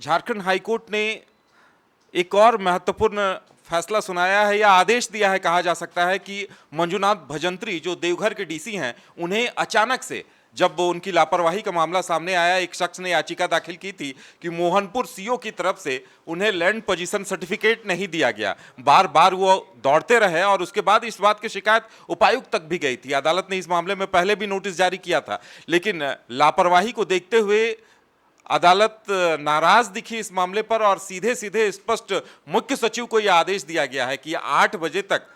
Jharkhand high court ने एक और महत्वपूर्ण फैसला सुनाया है या आदेश दिया है, कहा जा सकता है कि मंजूनाथ भजंत्री जो देवघर के डीसी हैं, उन्हें अचानक से जब उनकी लापरवाही का मामला सामने आया, एक शख्स ने याचिका दाखिल की थी कि मोहनपुर सीओ की तरफ से उन्हें लैंड पोजीशन सर्टिफिकेट नहीं दिया गया। बार बार वो दौड़ते रहे और उसके बाद इस बात की शिकायत उपायुक्त तक भी गई थी। अदालत ने इस मामले में पहले भी नोटिस जारी किया था, लेकिन लापरवाही को देखते हुए अदालत नाराज दिखी इस मामले पर और सीधे सीधे स्पष्ट मुख्य सचिव को यह आदेश दिया गया है कि 8 बजे तक,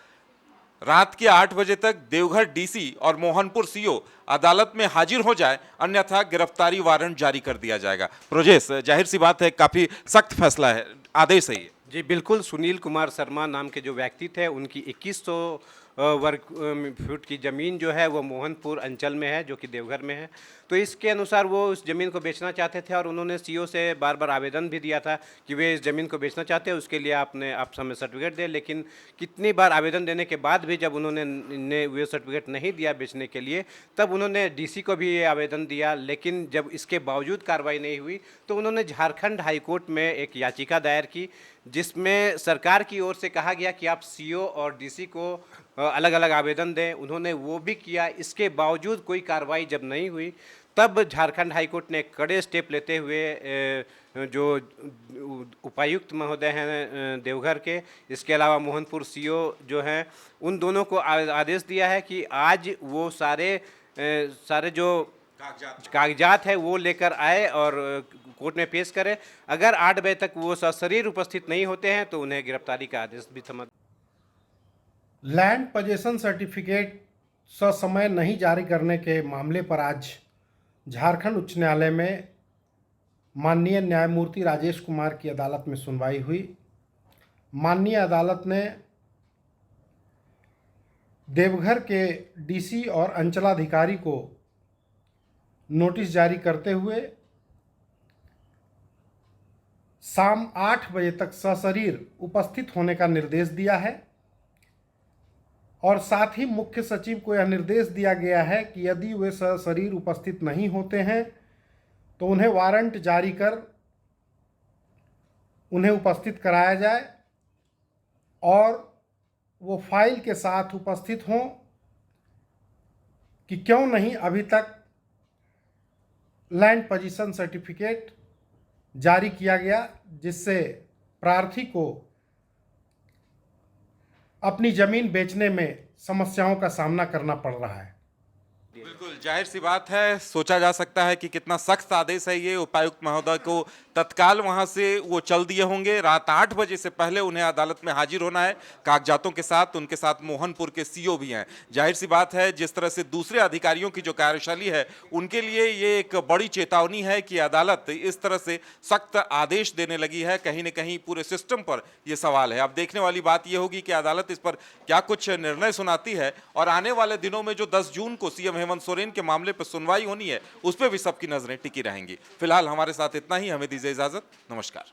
रात के 8 बजे तक देवघर डीसी और मोहनपुर सीओ अदालत में हाजिर हो जाए, अन्यथा गिरफ्तारी वारंट जारी कर दिया जाएगा। प्रोजेश, जाहिर सी बात है काफी सख्त फैसला है, आदेश है ये। जी बिल्कुल। सुनील कुमार शर्मा नाम के जो व्यक्ति थे, उनकी 2100 वर्ग फुट की ज़मीन जो है वो मोहनपुर अंचल में है, जो कि देवघर में है। तो इसके अनुसार वो उस ज़मीन को बेचना चाहते थे और उन्होंने सीओ से बार बार आवेदन भी दिया था कि वे इस ज़मीन को बेचना चाहते हैं, उसके लिए आप हमें सर्टिफिकेट दें। लेकिन कितनी बार आवेदन देने के बाद भी जब उन्होंने वो सर्टिफिकेट नहीं दिया बेचने के लिए, तब उन्होंने डीसी को भी ये आवेदन दिया। लेकिन जब इसके बावजूद कार्रवाई नहीं हुई तो उन्होंने झारखंड हाईकोर्ट में एक याचिका दायर की, जिसमें सरकार की ओर से कहा गया कि आप सीओ और डीसी को अलग अलग आवेदन दें। उन्होंने वो भी किया। इसके बावजूद कोई कार्रवाई जब नहीं हुई, तब झारखंड हाईकोर्ट ने कड़े स्टेप लेते हुए जो उपायुक्त महोदय हैं देवघर के, इसके अलावा मोहनपुर सीओ जो हैं, उन दोनों को आदेश दिया है कि आज वो सारे जो कागजात है वो लेकर आए और कोर्ट में पेश करें। अगर 8 बजे तक वो सशरीर उपस्थित नहीं होते हैं तो उन्हें गिरफ्तारी का आदेश भी समझ। लैंड पोजीशन सर्टिफिकेट ससमय नहीं जारी करने के मामले पर आज झारखंड उच्च न्यायालय में माननीय न्यायमूर्ति राजेश कुमार की अदालत में सुनवाई हुई। माननीय अदालत ने देवघर के डीसी और अंचलाधिकारी को नोटिस जारी करते हुए शाम 8 बजे तक सशरीर उपस्थित होने का निर्देश दिया है और साथ ही मुख्य सचिव को यह निर्देश दिया गया है कि यदि वे सशरीर उपस्थित नहीं होते हैं तो उन्हें वारंट जारी कर उन्हें उपस्थित कराया जाए और वो फाइल के साथ उपस्थित हों कि क्यों नहीं अभी तक लैंड पोजीशन सर्टिफिकेट जारी किया गया, जिससे प्रार्थी को अपनी ज़मीन बेचने में समस्याओं का सामना करना पड़ रहा है। बिल्कुल जाहिर सी बात है, सोचा जा सकता है कि कितना सख्त आदेश है ये। उपायुक्त महोदय को तत्काल वहां से वो चल दिए होंगे। रात 8 बजे से पहले उन्हें अदालत में हाजिर होना है कागजातों के साथ। उनके साथ मोहनपुर के सीओ भी हैं। जाहिर सी बात है, जिस तरह से दूसरे अधिकारियों की जो कार्यशैली है, उनके लिए ये एक बड़ी चेतावनी है कि अदालत इस तरह से सख्त आदेश देने लगी है। कहीं ना कहीं पूरे सिस्टम पर यह सवाल है। अब देखने वाली बात यह होगी कि अदालत इस पर क्या कुछ निर्णय सुनाती है और आने वाले दिनों में जो 10 जून को सीएम हेमंत सोरेन के मामले पर सुनवाई होनी है, उस पर भी सबकी नजरें टिकी रहेंगी। फिलहाल हमारे साथ इतना ही। हमें दीजिए इजाजत। नमस्कार।